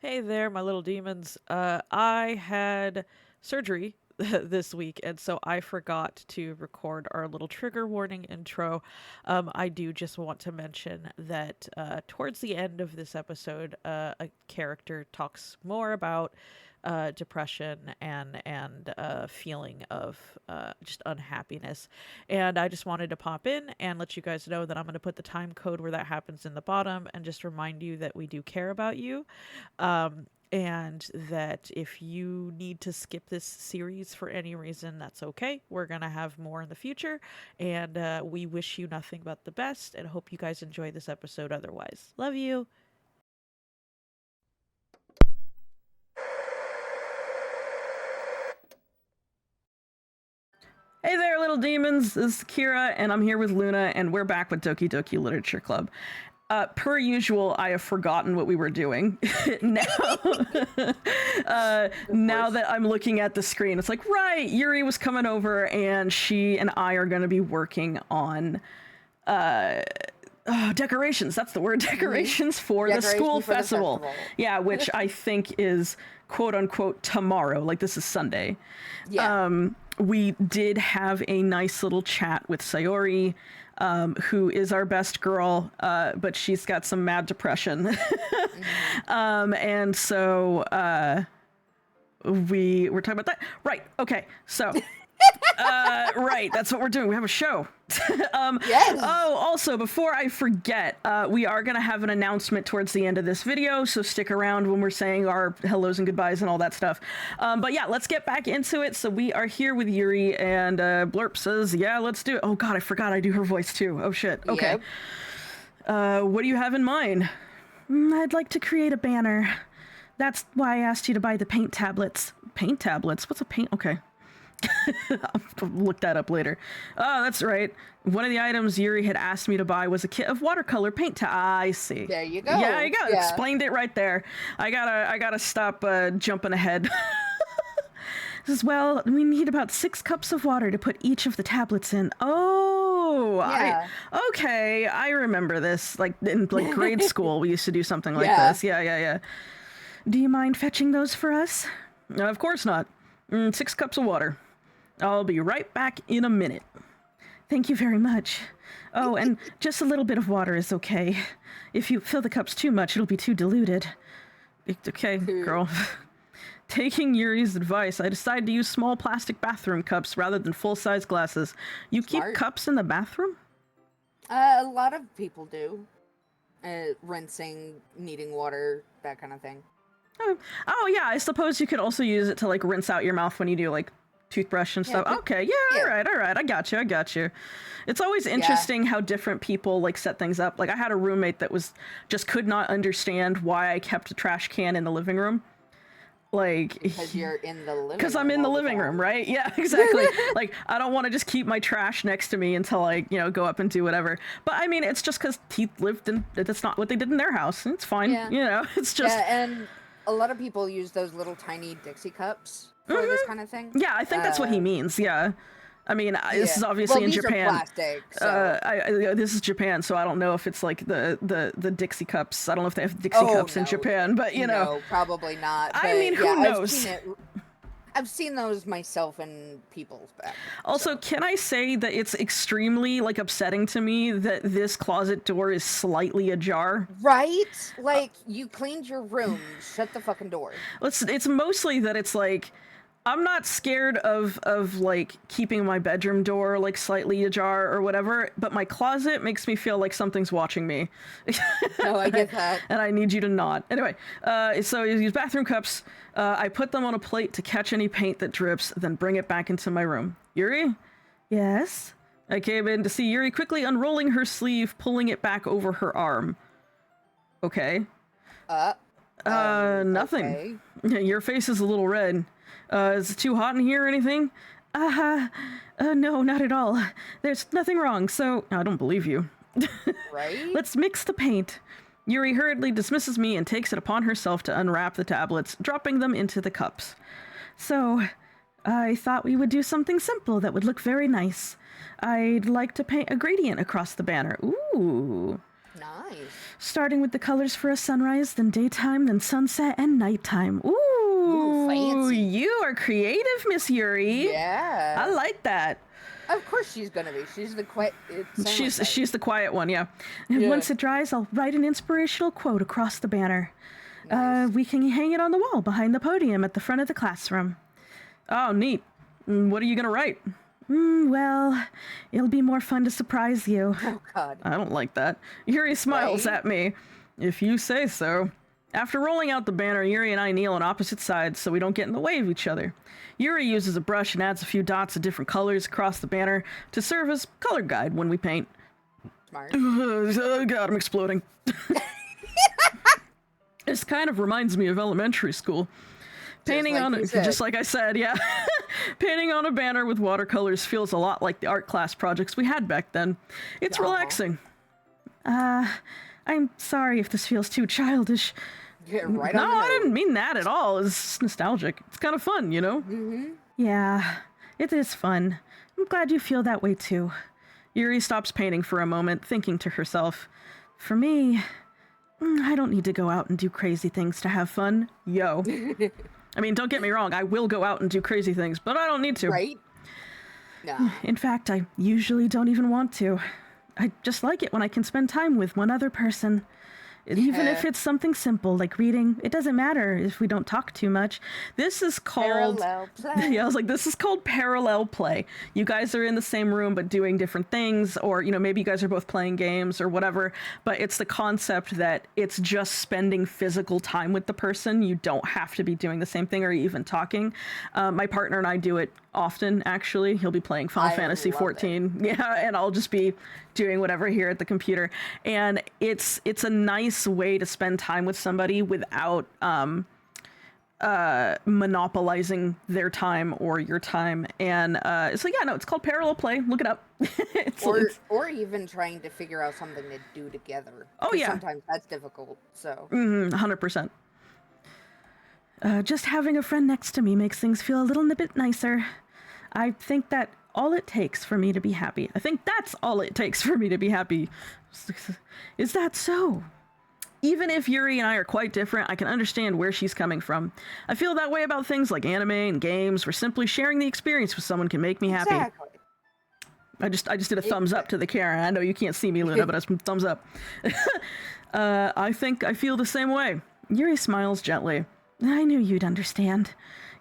Hey there, my little demons. I had surgery this week, and so I forgot to record our little trigger warning intro. I do just want to mention that towards the end of this episode, a character talks more about depression and feeling of just unhappiness. And I just wanted to pop in and let you guys know that I'm going to put the time code where that happens in the bottom and just remind you that we do care about you. And that if you need to skip this series for any reason, that's okay. We're going to have more in the future. And we wish you nothing but the best and hope you guys enjoy this episode otherwise. Love you. Hey there, little demons. This is Kira, and I'm here with Luna, and we're back with Doki Doki Literature Club. Per usual, I have forgotten what we were doing. Now that I'm looking at the screen, it's like, right, Yuri was coming over, and she and I are going to be working on decorations. That's the word. Decorations for the school festival. Yeah, which I think is quote unquote tomorrow. Like, this is Sunday. Yeah. We did have a nice little chat with Sayori, who is our best girl, but she's got some mad depression. And so we were talking about that. Right. Okay. So, right. That's what we're doing. We have a show. Yes. Oh, also, before I forget, we are going to have an announcement towards the end of this video, so stick around when we're saying our hellos and goodbyes and all that stuff. But yeah, let's get back into it. So we are here with Yuri, and Blurp says, yeah, let's do it. Oh god, I forgot I do her voice too. Oh shit. Okay. Yep. What do you have in mind? I'd like to create a banner. That's why I asked you to buy the paint tablets. Paint tablets? What's a paint? Okay. I'll look that up later. Oh, that's right. One of the items Yuri had asked me to buy was a kit of watercolor paint. I see. There you go. Yeah, you go. Yeah. Explained it right there. I gotta stop jumping ahead. As well, we need about 6 cups of water to put each of the tablets in. Oh, yeah. Okay. I remember this. Like in grade school, we used to do something like this. Yeah. Do you mind fetching those for us? No, of course not. 6 cups of water. I'll be right back in a minute. Thank you very much. Oh, and just a little bit of water is okay. If you fill the cups too much, it'll be too diluted. Okay, girl. Taking Yuri's advice, I decided to use small plastic bathroom cups rather than full-size glasses. You Smart. Keep cups in the bathroom? A lot of people do. Rinsing, needing water, that kind of thing. Oh, yeah, I suppose you could also use it to, like, rinse out your mouth when you do, like, toothbrush and stuff. Okay, yeah, all right, I got you. It's always interesting how different people, like, set things up. Like, I had a roommate that just could not understand why I kept a trash can in the living room. Like, because you're in the living room. Because I'm in the living room, right? Yeah, exactly. Like, I don't want to just keep my trash next to me until I, go up and do whatever. But I mean, it's just because he lived in, that's not what they did in their house. It's fine, it's just. Yeah, and a lot of people use those little tiny Dixie cups for this kind of thing. Yeah, I think that's what he means, yeah. I mean, this is obviously in Japan. Are plastic, so. This is Japan, so I don't know if it's like the Dixie cups. I don't know if they have Dixie cups in Japan, but No, probably not. I mean, who knows? I've seen those myself in people's back. Also, can I say that it's extremely, like, upsetting to me that this closet door is slightly ajar? Right? Like, you cleaned your room. Shut the fucking door. It's mostly that it's like, I'm not scared of like keeping my bedroom door like slightly ajar or whatever, but my closet makes me feel like something's watching me. No, I get that. And I need you to not. Anyway, so you use bathroom cups. I put them on a plate to catch any paint that drips, then bring it back into my room. Yuri? Yes? I came in to see Yuri quickly unrolling her sleeve, pulling it back over her arm. Okay. Nothing. Okay. Your face is a little red. Is it too hot in here or anything? No, not at all. There's nothing wrong, so I don't believe you. Right? Let's mix the paint. Yuri hurriedly dismisses me and takes it upon herself to unwrap the tablets, dropping them into the cups. So, I thought we would do something simple that would look very nice. I'd like to paint a gradient across the banner. Ooh. Nice. Starting with the colors for a sunrise, then daytime, then sunset, and nighttime. Ooh, fancy. You are creative, Miss Yuri. Yeah. I like that. Of course she's gonna be. She's the quiet. She's the quiet one, yeah. And once it dries, I'll write an inspirational quote across the banner. Nice. We can hang it on the wall behind the podium at the front of the classroom. Oh, neat. What are you gonna write? Well, it'll be more fun to surprise you. Oh, God. I don't like that. Yuri smiles at me. If you say so. After rolling out the banner, Yuri and I kneel on opposite sides so we don't get in the way of each other. Yuri uses a brush and adds a few dots of different colors across the banner to serve as color guide when we paint. Smart. Oh God, I'm exploding. This kind of reminds me of elementary school. Painting on it, just like I said, yeah. Painting on a banner with watercolors feels a lot like the art class projects we had back then. It's relaxing. I'm sorry if this feels too childish. Right no, on the I didn't nose. mean that at all. It's nostalgic. It's kind of fun, you know? Mm-hmm. Yeah, it is fun. I'm glad you feel that way too. Yuri stops painting for a moment, thinking to herself, for me, I don't need to go out and do crazy things to have fun. Yo. I mean, don't get me wrong, I will go out and do crazy things, but I don't need to. Right? No. In fact, I usually don't even want to. I just like it when I can spend time with one other person. Even if it's something simple like reading, it doesn't matter if we don't talk too much. This is called... Parallel play. Yeah, I was like, this is called parallel play. You guys are in the same room but doing different things, or, you know, maybe you guys are both playing games or whatever, but it's the concept that it's just spending physical time with the person. You don't have to be doing the same thing or even talking. My partner and I do it often, actually. He'll be playing Final Fantasy 14. Yeah, and I'll just be doing whatever here at the computer. And it's a nice way to spend time with somebody without monopolizing their time or your time. And so yeah, no, it's called parallel play. Look it up. or even trying to figure out something to do together. Oh yeah, sometimes that's difficult. So 100%. Just having a friend next to me makes things feel a little bit nicer. I think that all it takes for me to be happy. I think that's all it takes for me to be happy. Is that so? Even if Yuri and I are quite different, I can understand where she's coming from. I feel that way about things like anime and games, where simply sharing the experience with someone can make me happy. Exactly. I just did a thumbs up to the camera. I know you can't see me, Luna, but I just thumbs up. I think I feel the same way. Yuri smiles gently. I knew you'd understand.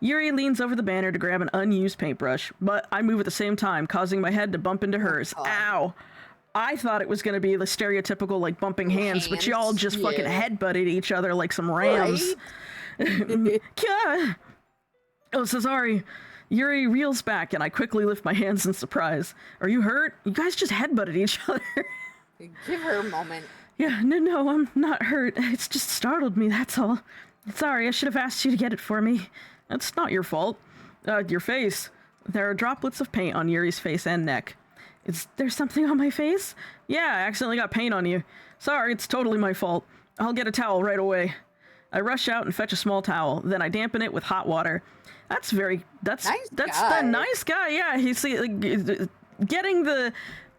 Yuri leans over the banner to grab an unused paintbrush, but I move at the same time, causing my head to bump into hers. Ow! I thought it was going to be the stereotypical, like, bumping hands, but y'all just fucking headbutted each other like some rams. Right? Oh, so sorry. Yuri reels back, and I quickly lift my hands in surprise. Are you hurt? You guys just headbutted each other. Give her a moment. Yeah, no, I'm not hurt. It's just startled me, that's all. Sorry, I should have asked you to get it for me. That's not your fault. Your face. There are droplets of paint on Yuri's face and neck. Is there something on my face? Yeah, I accidentally got paint on you. Sorry, it's totally my fault. I'll get a towel right away. I rush out and fetch a small towel, then I dampen it with hot water. That's the nice guy. Yeah, he's getting the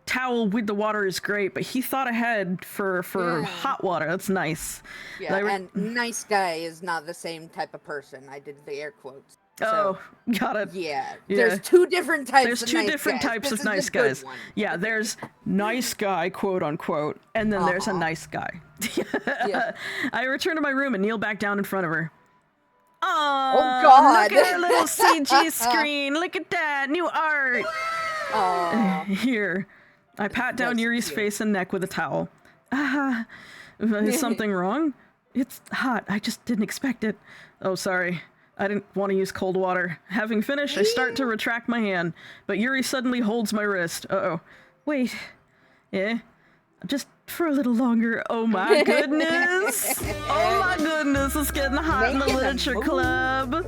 towel with the water is great, but he thought ahead for hot water. That's nice. Yeah, and nice guy is not the same type of person. I did the air quotes. So, got it. Yeah, there's two different types. There's two different types of nice guys. Yeah, there's nice guy, quote unquote, and then there's a nice guy. I return to my room and kneel back down in front of her. Oh God! Look at her little CG screen. Look at that new art. Here. I pat down Yuri's face and neck with a towel. Is something wrong? It's hot. I just didn't expect it. Oh, sorry. I didn't want to use cold water. Having finished, I start to retract my hand, but Yuri suddenly holds my wrist. Uh-oh. Wait. Yeah? Just for a little longer. Oh my goodness. Oh my goodness. It's getting hot in the literature club.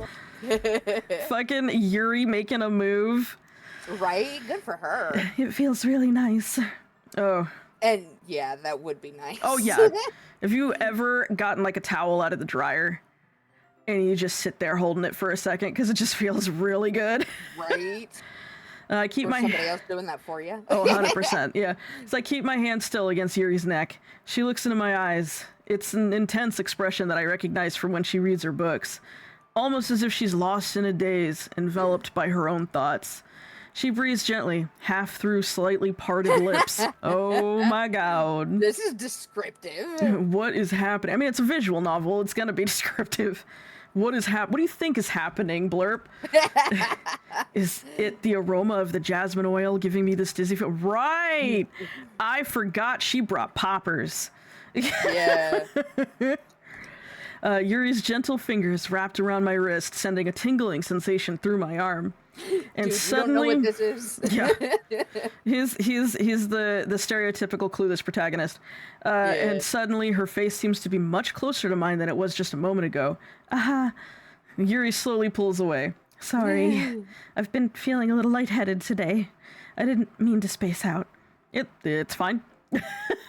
Fucking Yuri making a move. Right? Good for her. It feels really nice. Oh. And yeah, that would be nice. Oh yeah. Have you ever gotten like a towel out of the dryer and you just sit there holding it for a second because it just feels really good? Right. I keep my somebody else doing that for you. Oh, 100%. Yeah. So I keep my hand still against Yuri's neck. She looks into my eyes. It's an intense expression that I recognize from when she reads her books. Almost as if she's lost in a daze, enveloped by her own thoughts. She breathes gently, half through slightly parted lips. Oh my god. This is descriptive. What is happening? I mean, it's a visual novel. It's gonna be descriptive. What do you think is happening, Blurp? Is it the aroma of the jasmine oil giving me this dizzy feel? Right! I forgot she brought poppers. Yeah. Yuri's gentle fingers wrapped around my wrist, sending a tingling sensation through my arm. And Dude, suddenly, you don't know what this is. Yeah, he's the stereotypical clueless protagonist. And suddenly, her face seems to be much closer to mine than it was just a moment ago. Yuri slowly pulls away. Sorry, I've been feeling a little lightheaded today. I didn't mean to space out. It's fine.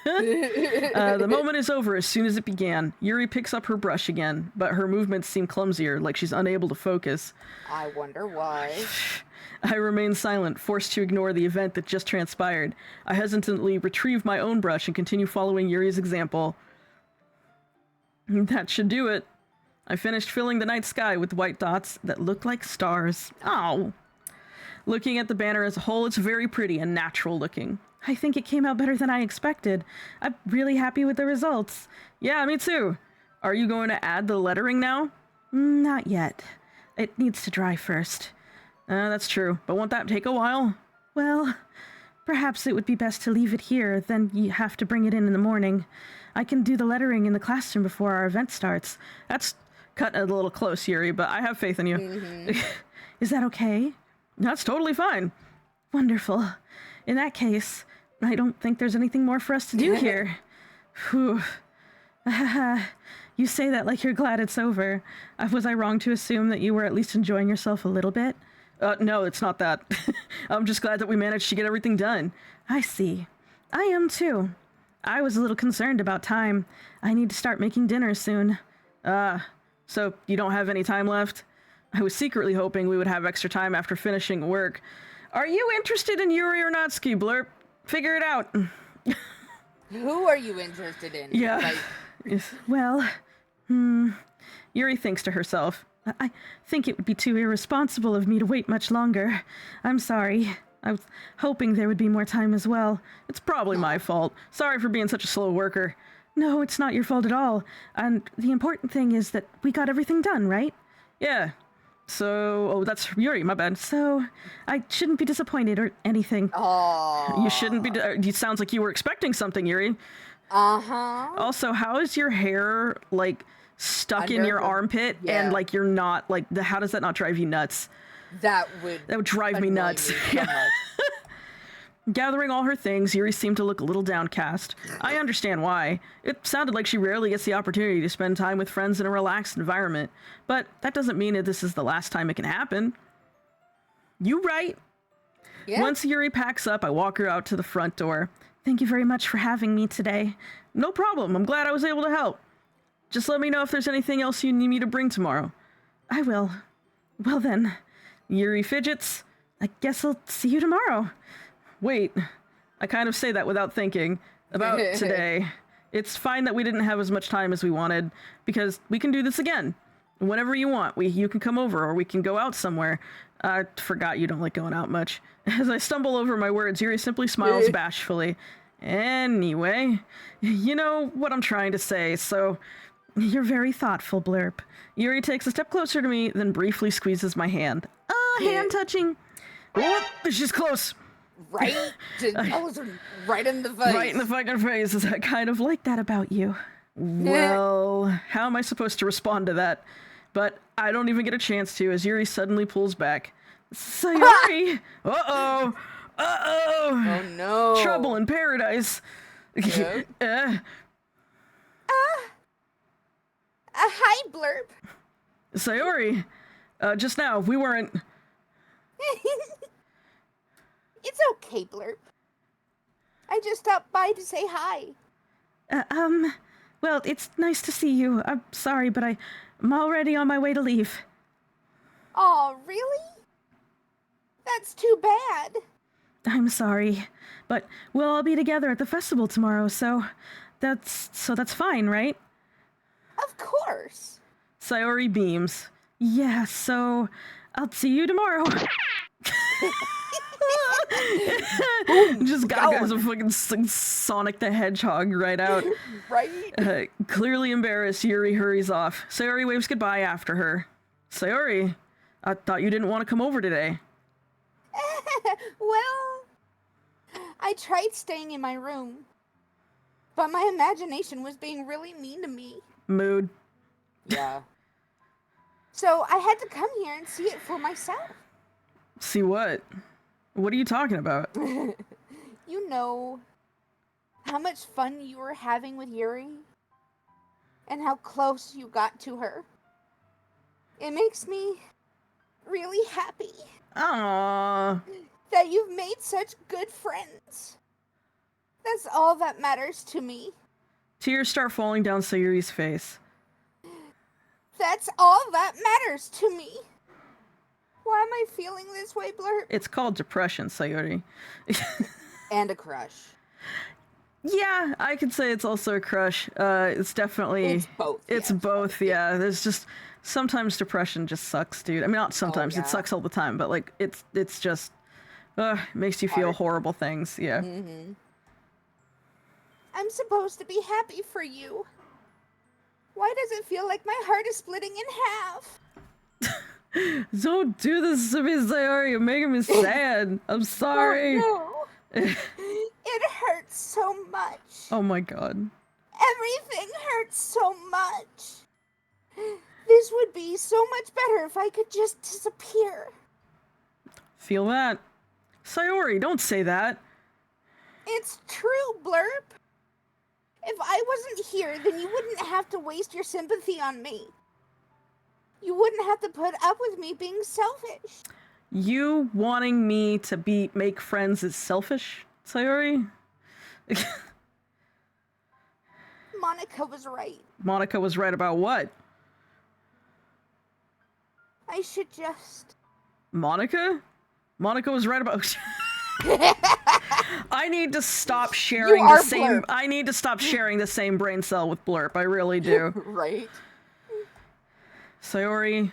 The moment is over as soon as it began. Yuri picks up her brush again, but her movements seem clumsier, like she's unable to focus. I wonder why. I remain silent, forced to ignore the event that just transpired. I hesitantly retrieve my own brush and continue following Yuri's example. That should do it. I finished filling the night sky with white dots that look like stars. Oh. Looking at the banner as a whole, it's very pretty and natural looking. I think it came out better than I expected. I'm really happy with the results. Yeah, me too. Are you going to add the lettering now? Not yet. It needs to dry first. That's true, but won't that take a while? Well, perhaps it would be best to leave it here, then you have to bring it in the morning. I can do the lettering in the classroom before our event starts. That's cutting it a little close, Yuri, but I have faith in you. Mm-hmm. Is that okay? That's totally fine. Wonderful. In that case, I don't think there's anything more for us to do here. Whew. You say that like you're glad it's over. Was I wrong to assume that you were at least enjoying yourself a little bit? No, it's not that. I'm just glad that we managed to get everything done. I see. I am too. I was a little concerned about time. I need to start making dinner soon. So you don't have any time left? I was secretly hoping we would have extra time after finishing work. Are you interested in Yuri or not, Ski Blurp? Figure it out. Who are you interested in? Yeah. Yes. Well, Yuri thinks to herself. I think it would be too irresponsible of me to wait much longer. I'm sorry. I was hoping there would be more time as well. It's probably my fault. Sorry for being such a slow worker. No, it's not your fault at all. And the important thing is that we got everything done, right? Yeah. So, that's Yuri, my bad. So, I shouldn't be disappointed or anything. Oh. You shouldn't be. It sounds like you were expecting something, Yuri. Uh-huh. Also, how is your hair, like, stuck in your armpit and, like, you're not, like, how does that not drive you nuts? That would drive me nuts. Gathering all her things, Yuri seemed to look a little downcast. I understand why. It sounded like she rarely gets the opportunity to spend time with friends in a relaxed environment. But that doesn't mean that this is the last time it can happen. You right. Yeah. Once Yuri packs up, I walk her out to the front door. Thank you very much for having me today. No problem. I'm glad I was able to help. Just let me know if there's anything else you need me to bring tomorrow. I will. Well then, Yuri fidgets. I guess I'll see you tomorrow. Wait, I kind of say that without thinking about today. It's fine that we didn't have as much time as we wanted, because we can do this again. Whenever you want, you can come over, or we can go out somewhere. I forgot you don't like going out much. As I stumble over my words, Yuri simply smiles bashfully. Anyway, you know what I'm trying to say, so... You're very thoughtful, Blurp. Yuri takes a step closer to me, then briefly squeezes my hand. Hand touching. Oh, she's close. Right? Right in the face. Right in the fucking face. I kind of like that about you. Well, how am I supposed to respond to that? But I don't even get a chance to, as Yuri suddenly pulls back. Sayori! Uh-oh! Uh-oh! Oh, no. Trouble in paradise. Yep. Hi, Blurp. Sayori, just now, we weren't... It's okay, Blurp. I just stopped by to say hi. Well, it's nice to see you. I'm sorry, but I'm already on my way to leave. Oh, really? That's too bad. I'm sorry, but we'll all be together at the festival tomorrow, so that's fine, right? Of course. Sayori beams. Yeah, so I'll see you tomorrow. Just guys a fucking Sonic the Hedgehog right out. Right? Clearly embarrassed, Yuri hurries off. Sayori waves goodbye after her. Sayori, I thought you didn't want to come over today. Well, I tried staying in my room, but my imagination was being really mean to me. Mood. Yeah. So I had to come here and see it for myself. See what? What are you talking about? You know how much fun you were having with Yuri? And how close you got to her? It makes me really happy. Aww. That you've made such good friends. That's all that matters to me. Tears start falling down Sayuri's face. That's all that matters to me. Why am I feeling this way, Blurp? It's called depression, Sayori. And a crush. Yeah, I could say it's also a crush. It's definitely... It's both. It's both, yeah. There's just... Sometimes depression just sucks, dude. I mean, not sometimes. It sucks all the time, but, like, it's just... makes you feel horrible things, yeah. Mm-hmm. I'm supposed to be happy for you. Why does it feel like my heart is splitting in half? Don't do this to me, Sayori. You're making me sad. I'm sorry. Oh, no. It hurts so much. Oh my god. Everything hurts so much. This would be so much better if I could just disappear. Feel that? Sayori, don't say that. It's true, Blurp. If I wasn't here, then you wouldn't have to waste your sympathy on me. You wouldn't have to put up with me being selfish. You wanting me to make friends is selfish, Sayori? Monica was right. Monica was right about what? I should just... Monica? Monica was right about... I need to stop sharing the same... Blurp. I need to stop sharing the same brain cell with Blurp. I really do. Right? Sayori,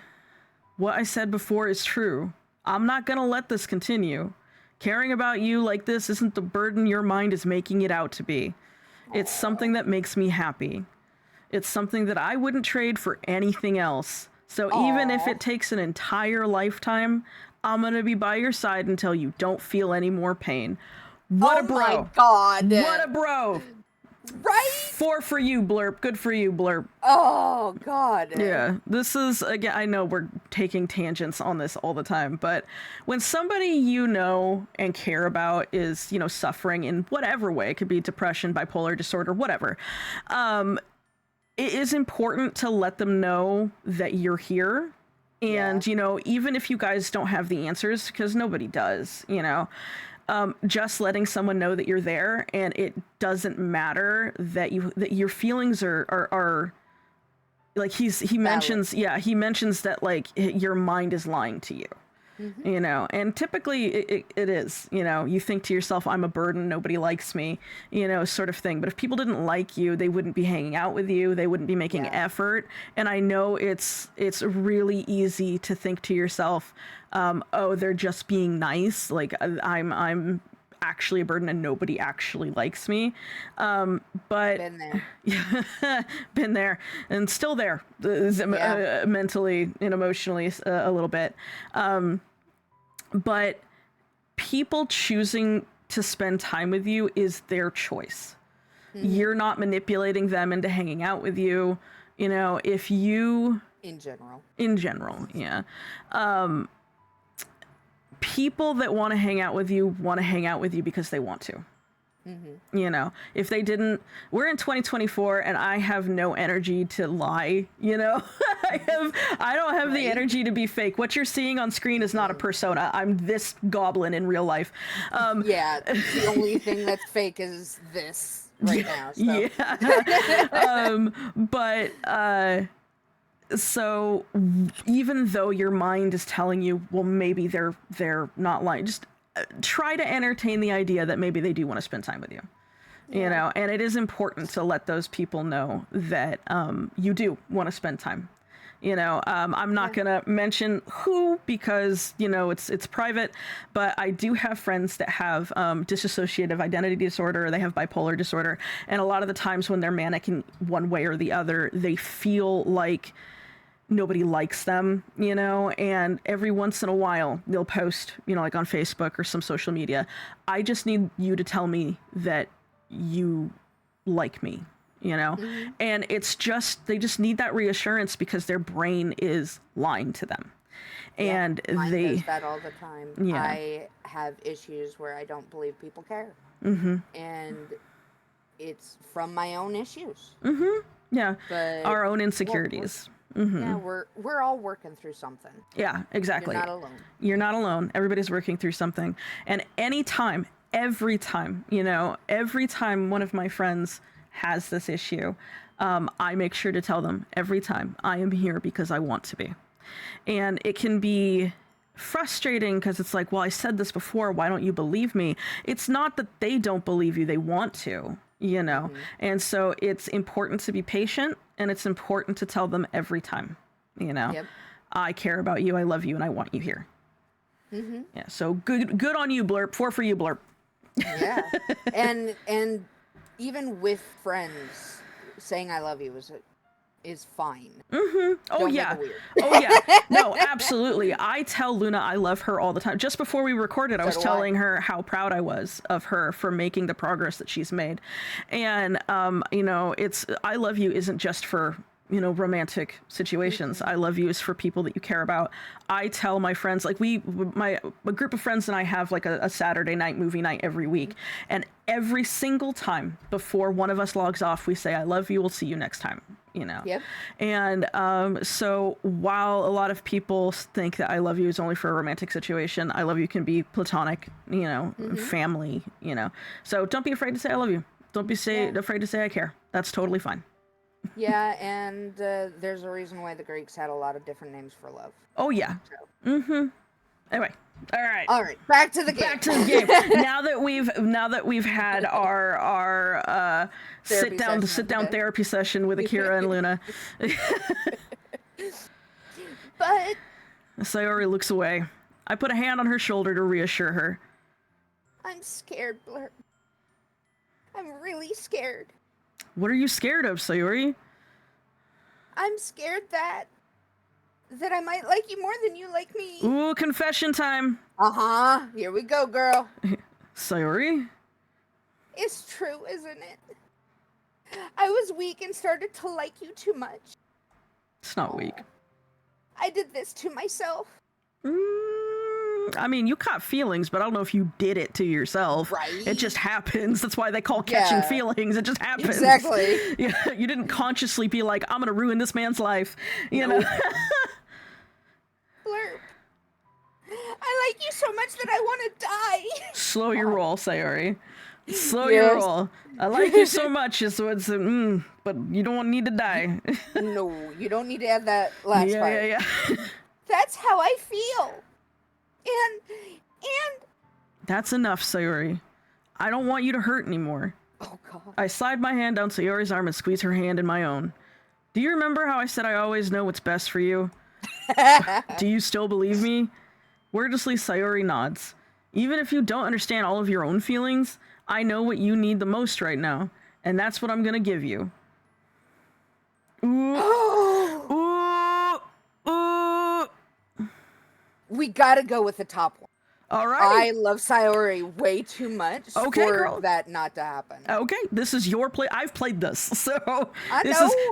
what I said before is true. I'm not gonna let this continue. Caring about you like this isn't the burden your mind is making it out to be. It's something that makes me happy. It's something that I wouldn't trade for anything else. So even if it takes an entire lifetime, I'm gonna be by your side until you don't feel any more pain. What a bro! Oh my god! What a bro! Right? 4 for you, Blurp. Good for you, Blurp. Oh god. Yeah, this is, again, I know we're taking tangents on this all the time, but when somebody you know and care about is, you know, suffering in whatever way, it could be depression, bipolar disorder, whatever, it is important to let them know that you're here. And, you know, even if you guys don't have the answers, because nobody does, you know, just letting someone know that you're there, and it doesn't matter that your feelings are like he mentions that like your mind is lying to you. Mm-hmm. You know, and typically it is, you know, you think to yourself, I'm a burden, nobody likes me, you know, sort of thing. But if people didn't like you, they wouldn't be hanging out with you, they wouldn't be making effort. And I know it's really easy to think to yourself, oh, they're just being nice, like I'm actually a burden and nobody actually likes me. But been there. Been there and still there, mentally and emotionally a little bit. But people choosing to spend time with you is their choice. Mm-hmm. You're not manipulating them into hanging out with you. You know, if you... In general, yeah. People that want to hang out with you because they want to. Mm-hmm. You know, if they didn't, we're in 2024 and I have no energy to lie, you know. I don't have the energy to be fake. What you're seeing on screen is not a persona. I'm this goblin in real life. The only thing that's fake is this right now. So. Yeah. But So even though your mind is telling you, well, maybe they're not lying, just try to entertain the idea that maybe they do want to spend time with you. Yeah. You know, and it is important to let those people know that you do want to spend time. You know, I'm not going to mention who because, you know, it's private, but I do have friends that have dissociative identity disorder. They have bipolar disorder. And a lot of the times when they're manic in one way or the other, they feel like nobody likes them, you know, and every once in a while they'll post, you know, like on Facebook or some social media, I just need you to tell me that you like me. You know, and it's just, they just need that reassurance because their brain is lying to them. And mine they does that all the time. Yeah. I have issues where I don't believe people care. And it's from my own issues. Yeah. But our own insecurities. Yeah, we're all working through something. Yeah, exactly. You're not alone. You're not alone. Everybody's working through something. And every time, you know, every time one of my friends has this issue, I make sure to tell them every time, I am here because I want to be. And it can be frustrating because it's like, well, I said this before, why don't you believe me? It's not that they don't believe you, they want to, you know. And so it's important to be patient, and it's important to tell them every time, you know. I care about you, I love you, and I want you here. Yeah, so good on you, Blurp. 4 for you, Blurp. Yeah. and even with friends, saying I love you is fine. Oh yeah. No, absolutely. I tell Luna I love her all the time. Just before we recorded, I was telling her how proud I was of her for making the progress that she's made. And you know, it's I love you isn't just for, you know, romantic situations. I love you is for people that you care about. I tell my friends, like a group of friends and I have like a Saturday night movie night every week. And every single time before one of us logs off, we say, I love you. We'll see you next time, you know? And so while a lot of people think that I love you is only for a romantic situation, I love you can be platonic, you know, family, you know? So don't be afraid to say I love you. Don't be afraid to say I care. That's totally fine. Yeah, and there's a reason why the Greeks had a lot of different names for love. Oh yeah. So. Anyway, all right. Back to the game. now that we've had our sit down therapy session with Akira and Luna. But Sayori looks away. I put a hand on her shoulder to reassure her. I'm scared, Blurp. I'm really scared. What are you scared of, Sayori? I'm scared that I might like you more than you like me. Ooh, confession time. Here we go, girl. Sayori? It's true, isn't it? I was weak and started to like you too much. It's not weak. I did this to myself. I mean, you caught feelings, but I don't know if you did it to yourself. Right. It just happens. That's why they call catching feelings. It just happens. Exactly. Yeah, you didn't consciously be like, I'm going to ruin this man's life. You know? Blurp. I like you so much that I want to die. Slow your roll, Sayori. Slow your roll. I like you so much, so it's but you don't need to die. No, you don't need to add that last part. Yeah. That's how I feel. And that's enough, Sayori. I don't want you to hurt anymore. Oh God. I slide my hand down Sayori's arm and squeeze her hand in my own. Do you remember how I said I always know what's best for you? Do you still believe me? Wordlessly, Sayori nods. Even if you don't understand all of your own feelings, I know what you need the most right now, and that's what I'm gonna give you. Ooh. Ooh. We gotta go with the top one. All right. I love Sayori way too much for that not to happen. Okay, this is your play. I've played this, so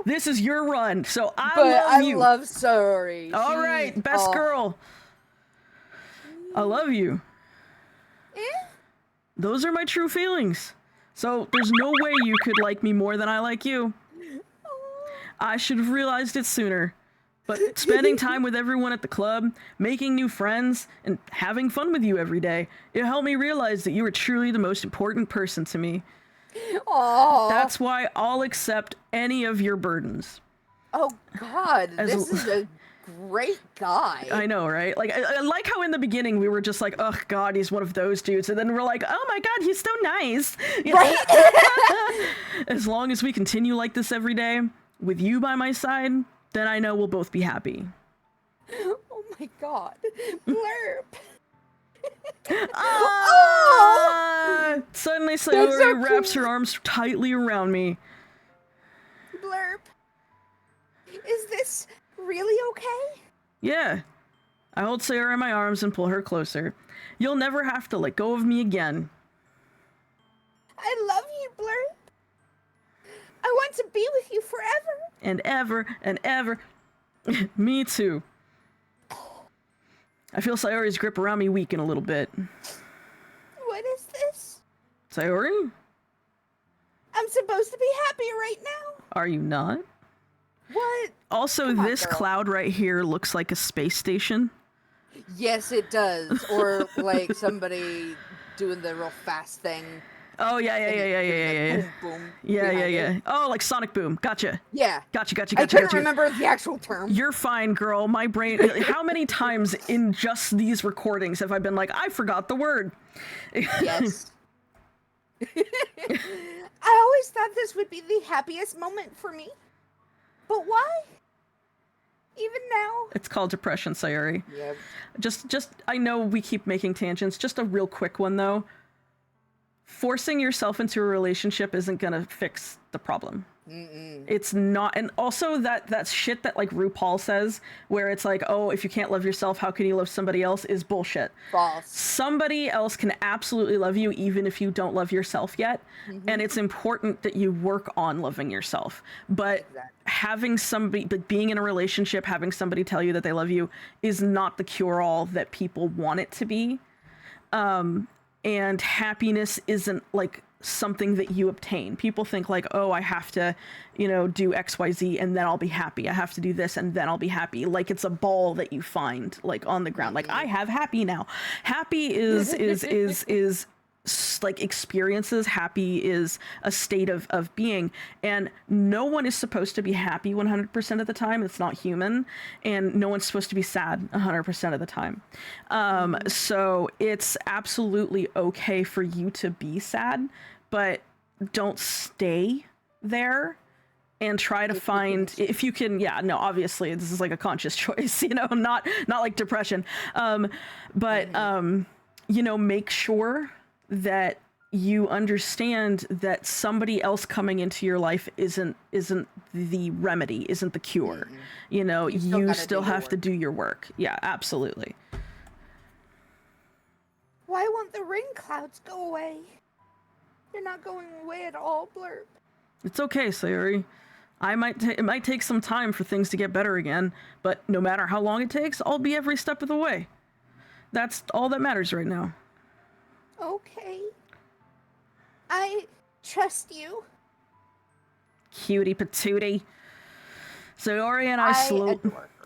this is your run. So I love Sayori. All right, best girl. I love you. Those are my true feelings. So there's no way you could like me more than I like you. I should have realized it sooner. But spending time with everyone at the club, making new friends, and having fun with you every day, it helped me realize that you are truly the most important person to me. Aww. That's why I'll accept any of your burdens. Oh God, this is a great guy. I know, right? Like, I like how in the beginning we were just like, oh God, he's one of those dudes, and then we're like, oh my God, he's so nice. Right? As long as we continue like this every day, with you by my side, then I know we'll both be happy. Oh my God, Blurp. Suddenly Sayori wraps her arms tightly around me. Blurp. Is this really okay? Yeah. I hold Sayori in my arms and pull her closer. You'll never have to let go of me again. I love you, Blurp. I want to be with you forever. And ever and ever. Me too. I feel Sayori's grip around me weaken a little bit. What is this? Sayori? I'm supposed to be happy right now. Are you not? What? Also, Come on, this girl. cloud right here looks like a space station. Yes, it does. Or like somebody doing the real fast thing. Oh, yeah. Boom, boom. Yeah. Oh, like Sonic Boom. Gotcha. Yeah. Gotcha. I couldn't remember the actual term. You're fine, girl. My brain... How many times in just these recordings have I been like, I forgot the word? Yes. I always thought this would be the happiest moment for me. But why? Even now? It's called depression, Sayori. Yep. Just, I know we keep making tangents. Just a real quick one, though. Forcing yourself into a relationship isn't gonna fix the problem. It's not. And also that shit that like RuPaul says, where it's like, oh, if you can't love yourself, how can you love somebody else, is bullshit. False. Somebody else can absolutely love you even if you don't love yourself yet. And it's important that you work on loving yourself. But having somebody, like being in a relationship, having somebody tell you that they love you is not the cure-all that people want it to be. And happiness isn't like something that you obtain. People think like, oh, I have to, do XYZ and then I'll be happy. I have to do this and then I'll be happy. Like it's a ball that you find like on the ground. Like I have happy now. Happy is like experiences. Happy is a state of being, and no one is supposed to be happy 100% of the time. It's not human, and no one's supposed to be sad 100% of the time. So it's absolutely okay for you to be sad, but don't stay there. And try to find, if you can, obviously this is like a conscious choice, not like depression. Make sure that you understand that somebody else coming into your life isn't the remedy, isn't the cure. You still have to do your work. Yeah, absolutely. Why won't the rain clouds go away? They're not going away at all, Blurp. It's okay, Sayori. It might take some time for things to get better again, but no matter how long it takes, I'll be every step of the way. That's all that matters right now. Okay. I trust you. Cutie patootie. Sayori and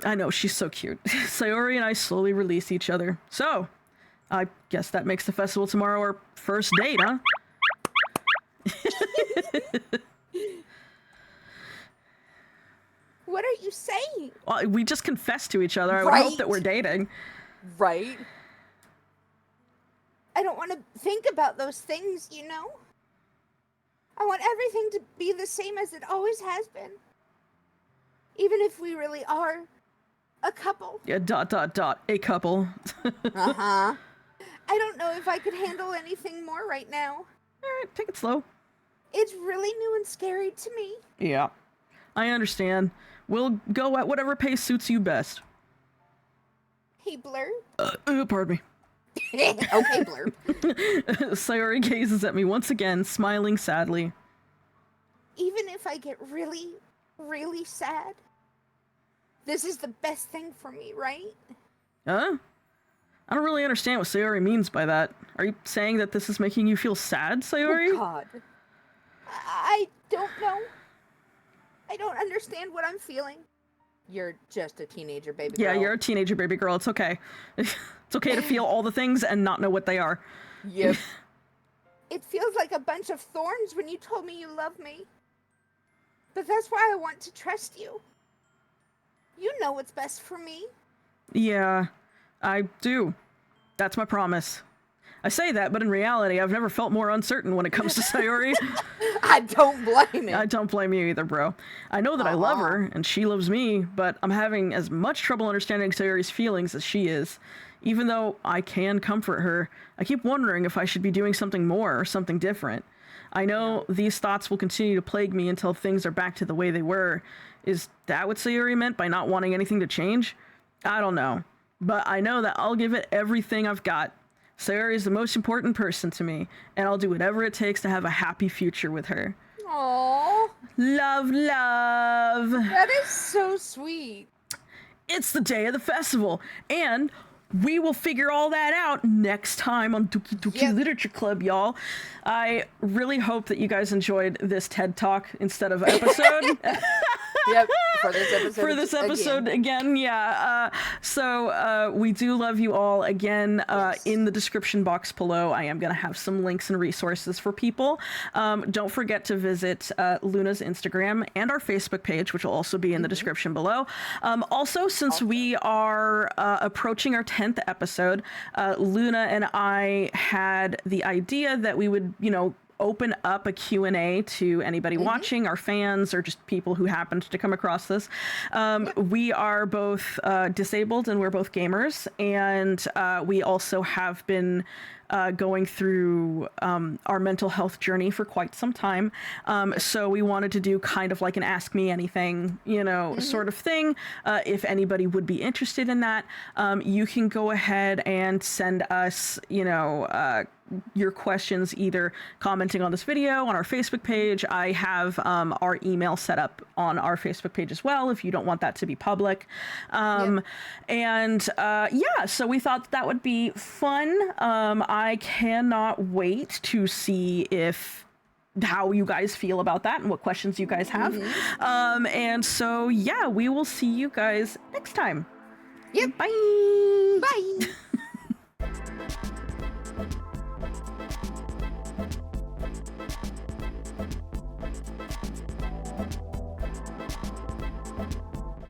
I know, she's so cute. Sayori and I slowly release each other. So, I guess that makes the festival tomorrow our first date, huh? What are you saying? Well, we just confessed to each other. I would hope that we're dating. Right. I don't want to think about those things, I want everything to be the same as it always has been. Even if we really are a couple. Yeah, ... a couple. I don't know if I could handle anything more right now. Alright, take it slow. It's really new and scary to me. Yeah, I understand. We'll go at whatever pace suits you best. Hey, Blurp. Pardon me. Okay, Blurp. Sayori gazes at me once again, smiling sadly. Even if I get really, really sad, this is the best thing for me, right? Huh? I don't really understand what Sayori means by that. Are you saying that this is making you feel sad, Sayori? Oh, God. I don't know. I don't understand what I'm feeling. You're just a teenager, baby girl. Yeah, you're a teenager, baby girl. It's okay. It's okay to feel all the things and not know what they are. Yep. It feels like a bunch of thorns when you told me you love me. But that's why I want to trust you. You know what's best for me. Yeah, I do. That's my promise. I say that, but in reality, I've never felt more uncertain when it comes to Sayori. I don't blame you. I don't blame you either, bro. I know that I love her, and she loves me, but I'm having as much trouble understanding Sayori's feelings as she is. Even though I can comfort her, I keep wondering if I should be doing something more or something different. I know these thoughts will continue to plague me until things are back to the way they were. Is that what Sayori meant by not wanting anything to change? I don't know. But I know that I'll give it everything I've got. Sayori is the most important person to me, and I'll do whatever it takes to have a happy future with her. Aww. Love, love. That is so sweet. It's the day of the festival, and we will figure all that out next time on Doki Doki Literature Club, y'all. I really hope that you guys enjoyed this TED Talk instead of episode. Yep, for this episode. For this episode again, yeah. So we do love you all. Again, in the description box below, I am going to have some links and resources for people. Don't forget to visit Luna's Instagram and our Facebook page, which will also be in the description below. Also, since we are approaching our 10th episode, Luna and I had the idea that we would, open up a Q&A to anybody watching, our fans, or just people who happened to come across this. We are both disabled and we're both gamers, and we also have been going through our mental health journey for quite some time. So we wanted to do kind of like an Ask Me Anything, sort of thing. If anybody would be interested in that, you can go ahead and send us, your questions, either commenting on this video on our Facebook page. I have our email set up on our Facebook page as well, if you don't want that to be public. So we thought that would be fun. I cannot wait to see how you guys feel about that and what questions you guys have. And so, we will see you guys next time. Yep. Bye. Bye.